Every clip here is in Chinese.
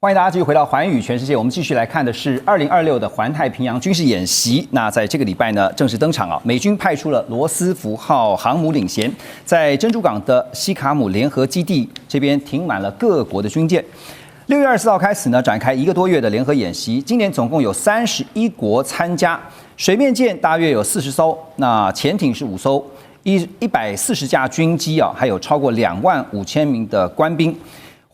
歡迎大家繼續回到寰宇全世界，我們繼續來看的是2026的環太平洋軍事演習。那在這個禮拜呢，正式登場啊，美軍派出了羅斯福號航母領銜，在珍珠港的西卡姆聯合基地這邊停滿了各國的軍艦。6月24號開始呢，展開1個多月的聯合演習，今年總共有31國參加，水面艦大約有40艘，那潛艇是5艘，140架軍機啊，還有超過25000名的官兵。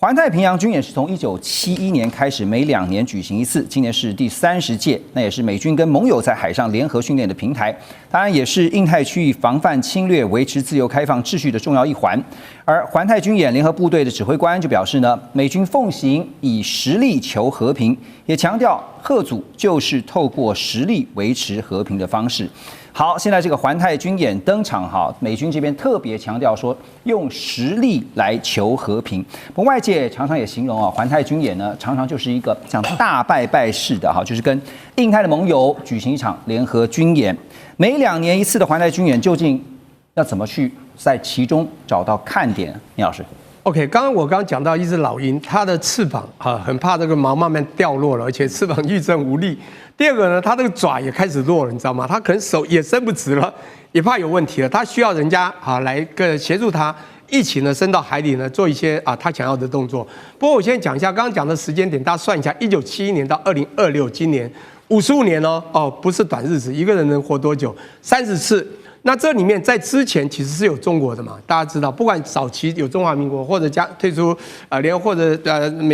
環太平洋軍演是從1971年開始，每2年舉行一次，今年是第30屆，那也是美軍跟盟友在海上聯合訓練的平台，當然也是印太區域防範侵略、維持自由開放秩序的重要一環。而環太軍演聯合部隊的指揮官就表示呢，美軍奉行以實力求和平，也強調嚇阻就是透過實力維持和平的方式。好，現在這個環太軍演登場哈，美軍這邊特別強調說用實力來求和平。不過外界常常也形容啊，環太軍演呢常常就是一個像大拜拜式的哈，就是跟印太的盟友舉行一場聯合軍演。每2年一次的環太軍演，究竟要怎麼去在其中找到看點？聂老師 ，OK， 我剛講到一只老鷹，它的翅膀很怕這個毛慢慢掉落了，而且翅膀玉振無力。第二個呢，它這個爪也開始弱了，你知道嗎？它可能手也伸不直了，也怕有問題了。它需要人家來協助它一起呢伸到海裡呢做一些它想要的動作。不過我先講一下剛剛講的時間點，大家算一下，1971年到2026，今年55年哦，不是短日子，一個人能活多久？30次。那這裡面在之前其實是有中國的嘛，大家知道，不管早期有中華民国或者退出聯合或者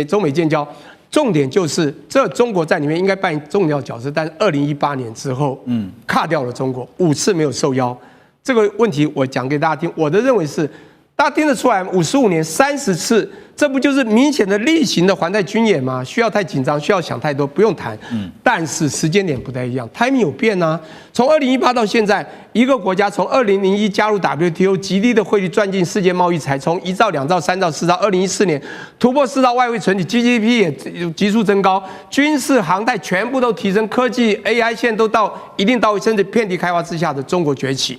中美建交。重點就是這中國在裡面應該扮演重要角色，但是2018年之後，卡掉了中國5次沒有受邀，這個問題我講給大家聽。我的認為是，大家聽得出來，55年30次，這不就是明顯的例行的環太軍演嗎？需要太緊張，需要想太多，不用談。但是時間點不太一樣 ，timing 有變啊。從2018到現在，一個國家從2001加入 WTO， 極低的匯率賺進世界貿易財，從1兆、2兆、3兆、4兆，2014年突破4兆外匯存底 ，GDP 也急速增高，軍事航太全部都提升，科技 AI 現在都到一定到位，甚至遍地開花之下的中國崛起。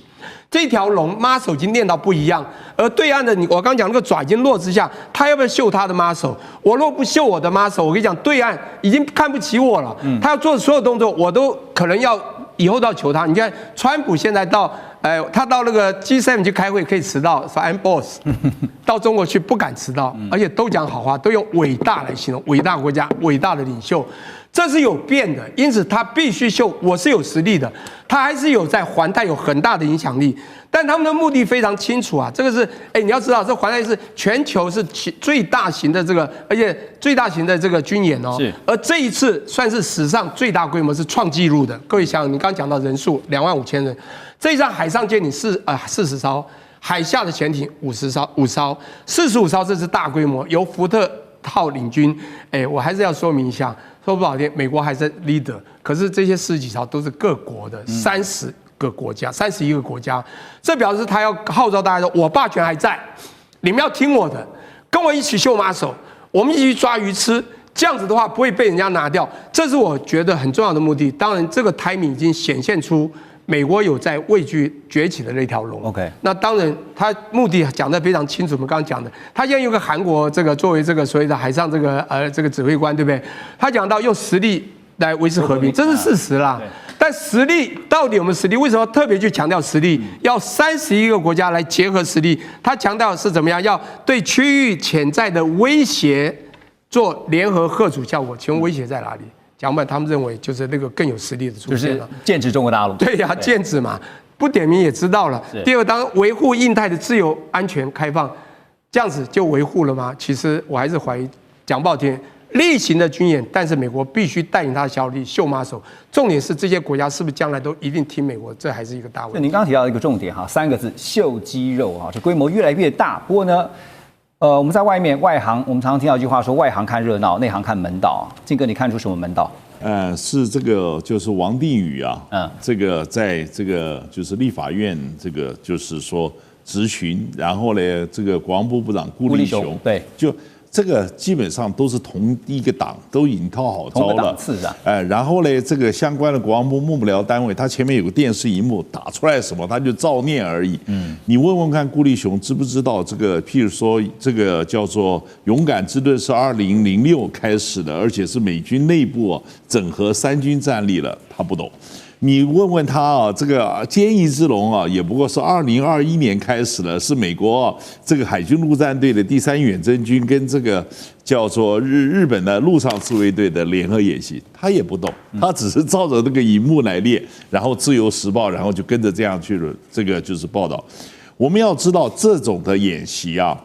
這條龍 muscle 已經練到不一樣，而對岸的我剛講那個爪已經落之下，他要不要秀他的 muscle？ 我若不秀我的 muscle， 我跟你講，對岸已經看不起我了。他要做的所有動作，我都可能要以後都要求他。你看，川普現在他到那個 G7 去開會可以遲到，說 I'm boss， 到中國去不敢遲到，而且都講好話，都用偉大來形容，偉大國家、偉大的領袖。這是有變的，因此他必須秀我是有實力的，他還是有在環太有很大的影響力，但他們的目的非常清楚啊。這個是，你要知道，這環太是全球是最大型的這個，而且最大型的這個軍演哦。是。而這一次算是史上最大規模，是創紀錄的。各位想想，你剛講到人數25000人，這一張海上艦艇40艘，海下的潛艇5艘，45艘，這是大規模，由福特號領軍。我還是要說明一下。說不好聽，美國還是 leader， 可是這些40幾艘都是各國的30個國家，31個國家，這表示他要號召大家說，我霸權還在，你們要聽我的，跟我一起秀muscle，我們一起去抓魚吃，這樣子的話不會被人家拿掉，這是我覺得很重要的目的。當然，這個 timing 已經顯現出美國有在畏懼崛起的那條龍。OK， 那當然，他目的講得非常清楚。我們剛剛講的，他現在有個韓國這個作為這個所謂的海上這個指揮官，對不對？他講到用實力來維持和平，這是事實啦。但實力到底有沒有實力？為什麼特別去強調實力？要31個國家來結合實力。他強調是怎麼樣？要對區域潛在的威脅做聯合嚇阻效果。請問威脅在哪裡？講白，他們認為就是那個更有實力的出現了，就是劍指中國大陸。對呀，劍指嘛，不點名也知道了。第二，當然維護印太的自由、安全、開放，這樣子就維護了嗎？其實我還是懷疑，講不好聽，例行的軍演，但是美國必須帶領他的效力，秀muscle。重點是這些國家是不是將來都一定聽美國？這還是一個大問題。您剛剛提到一個重點哈，3個字：秀肌肉啊，這規模越來越大。不過呢，我們在外行，我們常常聽到一句話說，外行看熱鬧，內行看門道。晉哥，你看出什麼門道？是這個，就是王定宇啊，這個在這個就是立法院這個就是說質詢，然後呢，這個國防部部長顧立雄，對，就這個基本上都是同一個黨，都已經套好招了。然後呢，這個相關的國防部幕僚單位，他前面有個電視熒幕，打出來什麼他就照念而已。你問問看顧立雄知不知道這個？譬如說，這個叫做勇敢之盾是2006開始的，而且是美軍內部整合3軍戰力了，他不懂。你問問他啊，這個堅毅之龍啊，也不過是2021年開始了，是美國這個海軍陸戰隊的第3遠征軍跟這個叫做日本的陸上自衛隊的聯合演習，他也不懂，他只是照着那個熒幕來練，然後自由時報然後就跟着這樣去了，這個就是報道。我們要知道這種的演習啊。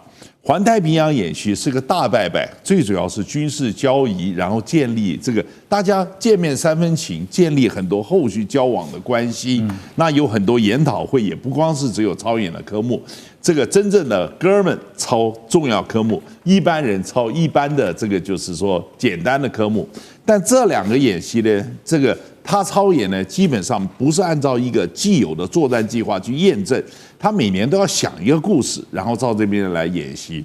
環太平洋演習是個大拜拜，最主要是軍事交易，然後建立這個大家見面3分情，建立很多後續交往的關係。那有很多研討會，也不光是只有操演的科目，這個真正的哥們操重要科目，一般人操一般的這個就是說簡單的科目。但這2個演習呢，這個他操演呢，基本上不是按照一個既有的作戰計劃去驗證。他每年都要想一個故事，然後照這邊來演習。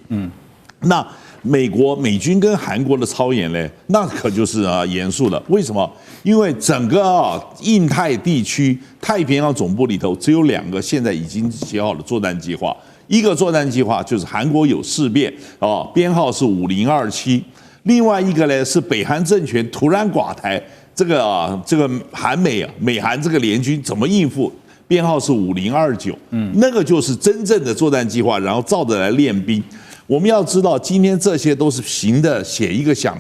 那美軍跟韓國的操演呢，那可就是嚴肅了。為什麼？因為整個印太地區太平洋總部裡頭只有2個現在已經寫好的作戰計劃，一個作戰計劃就是韓國有事變編號是5027，另外一個呢是北韓政權突然垮台，這個美韓這個聯軍怎麼應付？編號是5029，那個就是真正的作戰計劃，然後照着來練兵。我們要知道，今天這些都是行的，寫一個想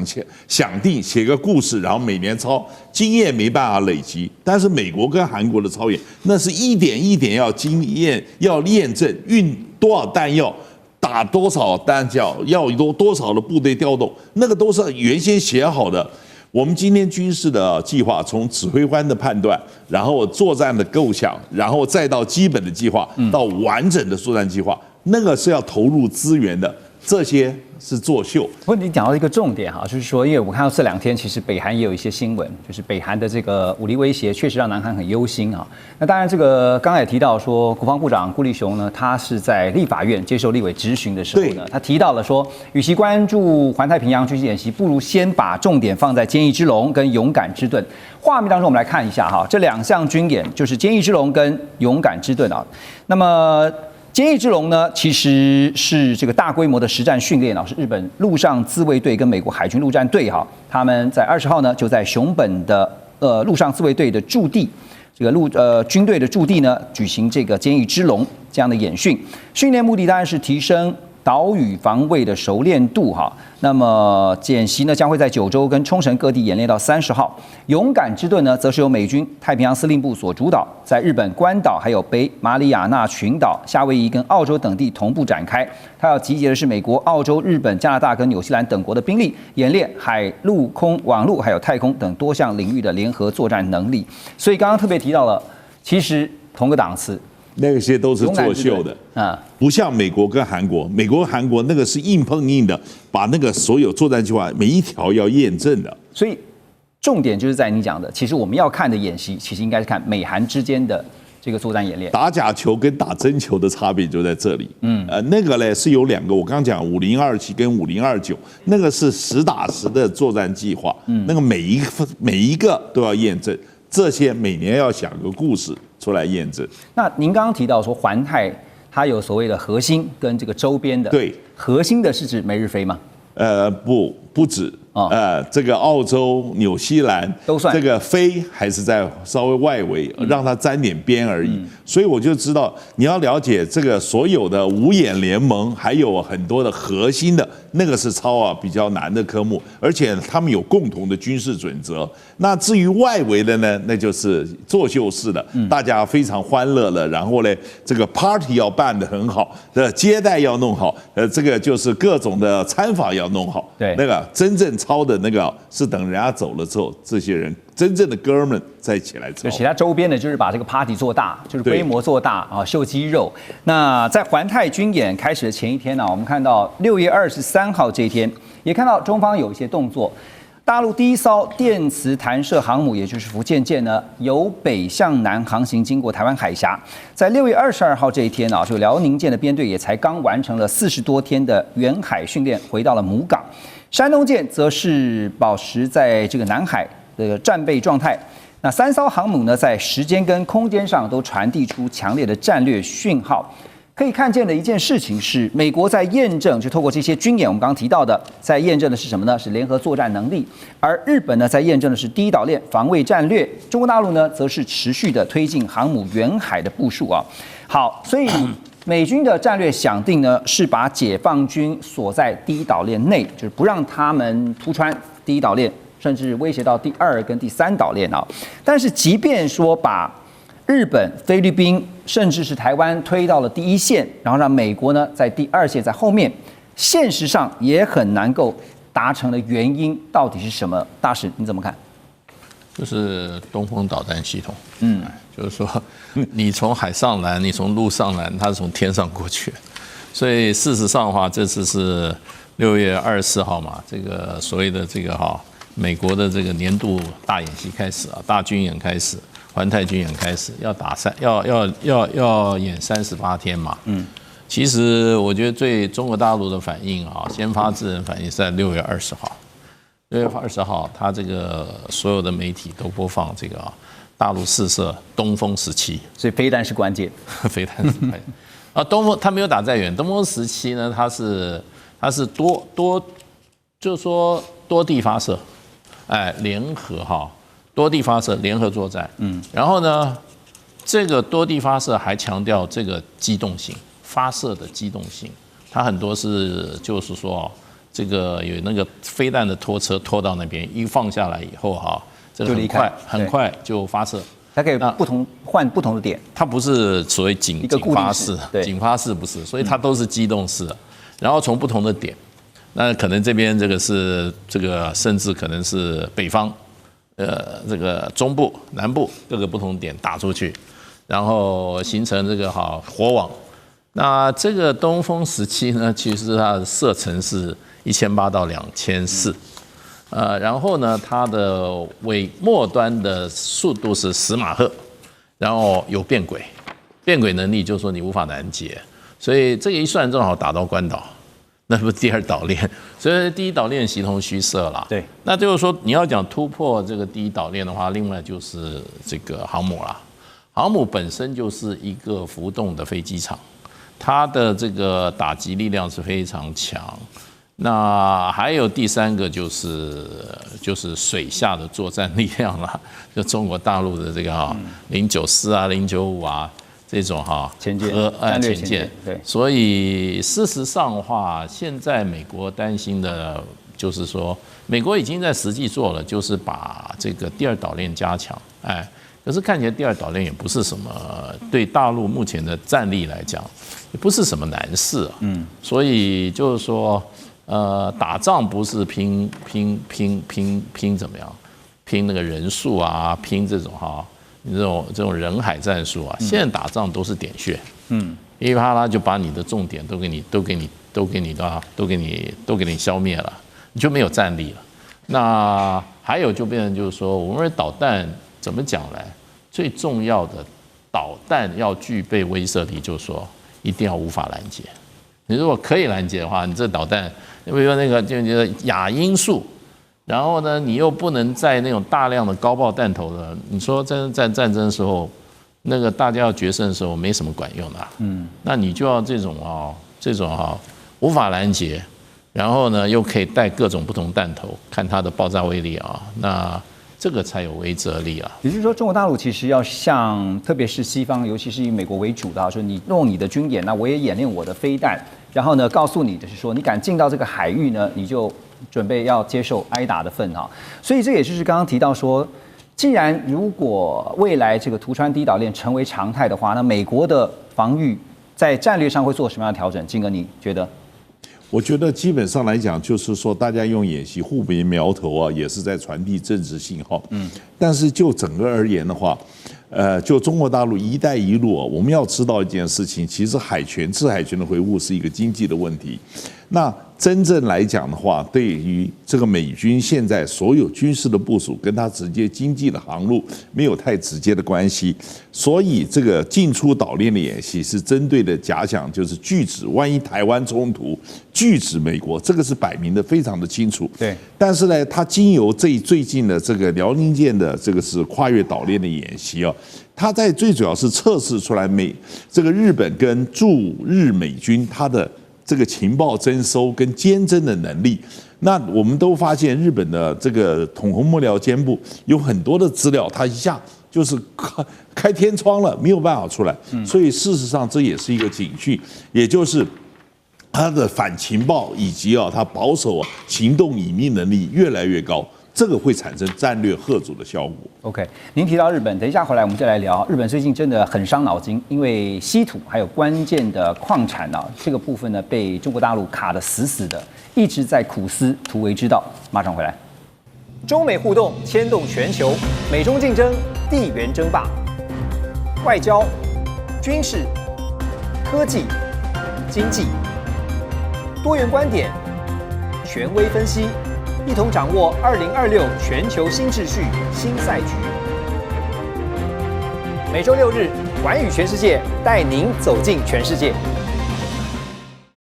定，寫個故事，然後每年操，經驗沒辦法累積。但是美國跟韓國的操演，那是一點一點要經驗，要驗證，運多少彈藥，打多少彈藥，要多少的部隊調動，那個都是原先寫好的。我們今天軍事的計劃，從指揮官的判斷，然後作戰的構想，然後再到基本的計劃，到完整的作戰計劃，那個是要投入資源的，這些是作秀。不過你講到一個重點哈，就是說，因為我看到這2天其實北韓也有一些新聞，就是北韓的這個武力威脅確實讓南韓很憂心啊。那當然，這個剛才也提到說，國防部長顧立雄呢，他是在立法院接受立委質詢的時候呢，他提到了說，與其關注環太平洋軍事演習，不如先把重點放在堅毅之龍跟勇敢之盾。畫面當中，我們來看一下哈，這2項軍演就是堅毅之龍跟勇敢之盾啊。那麼堅毅之龍呢，其實是這個大規模的實戰訓練啊，是日本陸上自衛隊跟美國海軍陸戰隊哈，他們在20號呢就在熊本的陸上自衛隊的駐地，這個軍隊的駐地呢舉行這個堅毅之龍這樣的演訓，訓練目的當然是提升島嶼防衛的熟練度哈。那麼演習呢將會在九州跟沖繩各地演練到30號。勇敢之盾呢，則是由美軍太平洋司令部所主導，在日本關島、還有北馬里亞納群島、夏威夷跟澳洲等地同步展開。它要集結的是美國、澳洲、日本、加拿大跟紐西蘭等國的兵力，演練海陸空、網絡還有太空等多項領域的聯合作戰能力。所以剛剛特別提到了，其實同個檔次。那些都是作秀的啊，不像美國跟韓國，美國、韓國那個是硬碰硬的，把那個所有作戰計劃每一條要驗證的。所以重點就是在你講的，其實我們要看的演習，其實應該是看美韓之間的這個作戰演練。打假球跟打真球的差別就在這裡。那個呢是有2個，我剛剛講5027跟5029，那個是實打實的作戰計劃。那個每一個都要驗證，這些每年要想個故事出來驗證。那您剛剛提到說環太它有所謂的核心跟這個周邊的，對，核心的是指美日菲嗎？不止。這個澳洲、紐西蘭都算，這個非還是在稍微外圍，讓它沾點邊而已。所以我就知道，你要了解這個所有的五眼聯盟，還有很多的核心的那個是操比較難的科目，而且他們有共同的軍事準則。那至於外圍的呢，那就是作秀式的，大家非常歡樂了，然後呢，這個 party 要辦得很好，接待要弄好，這個就是各種的參訪要弄好。對，那個真正操的那個是等人家走了之後，這些人真正的哥們再起來操。其他周邊的就是把這個 party 做大，就是規模做大啊，秀肌肉。那在環太軍演開始的前一天呢，我們看到6月23號這一天，也看到中方有一些動作。大陸第一艘電磁彈射航母，也就是福建艦呢，由北向南航行經過台灣海峽，在6月22號這一天啊，這個遼寧艦的編隊也才剛完成了40多天的遠海訓練，回到了母港。山東艦則是保持在這個南海的戰備狀態。那3艘航母呢，在時間跟空間上都傳遞出強烈的戰略訊號。可以看見的一件事情是，美國在驗證，就透過這些軍演，我們剛剛提到的，在驗證的是什麼呢？是聯合作戰能力。而日本呢，在驗證的是第一島鏈防衛戰略。中國大陸呢，則是持續的推進航母遠海的部署啊。好，所以美軍的戰略想定呢，是把解放軍鎖在第一島鏈內，就是不讓他們突穿第一島鏈，甚至威脅到第2跟第3島鏈啊。但是，即便說把日本、菲律賓，甚至是台灣推到了第一線，然後讓美國呢在第2線，在後面，現實上也很難夠達成的原因到底是什麼？大使你怎麼看？就是東風導彈系統，就是說你從海上攔，你從陸上攔，它是從天上過去，所以事實上的話，這次是6月24號嘛，這個所謂的這個美國的這個年度大演習開始啊，大軍演開始。環太軍演開始要演38天嘛，其實我覺得對中國大陸的反應啊，先發制人反應是在6月20號，6月20號，他這個所有的媒體都播放這個大陸試射東風17，所以飛彈是關鍵，飛彈是關鍵啊，東風他沒有打再遠，東風17呢，它是就是說多地發射，聯合多地發射，聯合作戰。然後呢，這個多地發射還強調這個機動性，發射的機動性，它很多是就是說，這個有那個飛彈的拖車拖到那邊，一放下來以後這個很快就發射。它可以換不同的點，它不是所謂警發式，警發式不是，所以它都是機動式的，然後從不同的點，那可能這邊這個是這個，甚至可能是北方。這個中部、南部各個不同點打出去，然後形成這個火網。那這個東風17呢，其實它的射程是1800到2400，然後呢，它的末端的速度是10馬赫，然後有變軌，變軌能力就是說你無法攔截，所以這個一算正好打到關島。那不是第2島鏈，所以第一島鏈形同虛設了。對，那就是說你要講突破這個第一島鏈的話，另外就是這個航母啦。航母本身就是一個浮動的飛機場，它的這個打擊力量是非常強。那還有第3個就是水下的作戰力量啦，就中國大陸的這個094啊、095啊。這種前艦，對，所以事實上的話，現在美國擔心的就是說，美國已經在實際做了，就是把這個第2島鏈加強，可是看起來第2島鏈也不是什麼對大陸目前的戰力來講，也不是什麼難事啊，所以就是說，打仗不是拼怎麼樣，拼那個人數啊，拼這種你這種人海戰術啊，現在打仗都是點穴，噼里啪啦就把你的重點都給你消滅了，你就沒有戰力了。那還有就變成就是說，我們導彈怎麼講來？最重要的導彈要具備威懾力，就是說一定要無法攔截。你如果可以攔截的話，你這導彈，比如說那個就是亞音速。然後呢，你又不能在那種大量的高爆彈頭的，你說在戰爭的時候，那個大家要決勝的時候沒什麼管用的，那你就要這種無法攔截，然後呢又可以帶各種不同彈頭，看它的爆炸威力啊，那這個才有威懾力啊。也就是說，中國大陸其實要向，特別是西方，尤其是以美國為主的，說你用你的軍演，那我也演練我的飛彈，然後呢告訴你的是說，你敢進到這個海域呢，你就準備要接受挨打的份啊，所以這也就是剛剛提到說，既然如果未來這個突穿第一島鏈成為常態的話，那美國的防禦在戰略上會做什麼樣的調整？金哥，你覺得？我覺得基本上來講，就是說大家用演習互別苗頭啊，也是在傳遞政治信號。但是就整個而言的話，就中國大陸“一帶一路”啊，我們要知道一件事情，其實制海權的維護是一個經濟的問題。那真正來講的話，對於這個美軍現在所有軍事的部署，跟它直接經濟的航路沒有太直接的關係。所以這個進出島鏈的演習是針對的假想，就是拒止萬一台灣衝突，拒止美國，這個是擺明的非常的清楚。對。但是呢，它經由最近的這個遼寧艦的這個是跨越島鏈的演習啊，它在最主要是測試出來這個日本跟駐日美軍它的這個情報偵收跟監偵的能力。那我們都發現日本的這個統合幕僚監部有很多的資料，它一下就是開天窗了，沒有辦法出來。所以事實上這也是一個警訊，也就是它的反情報以及它保守行動隱秘能力越來越高。這個會產生戰略嚇阻的效果。OK， 您提到日本，等一下回來我們再來聊。日本最近真的很傷腦筋，因為稀土還有關鍵的礦產這個部分呢被中國大陸卡得死死的，一直在苦思突圍之道。馬上回來。中美互動牽動全球，美中競爭，地緣爭霸，外交、軍事、科技、經濟，多元觀點，權威分析。一同掌握2026全球新秩序、新賽局。每週6日，寰宇全世界帶您走進全世界。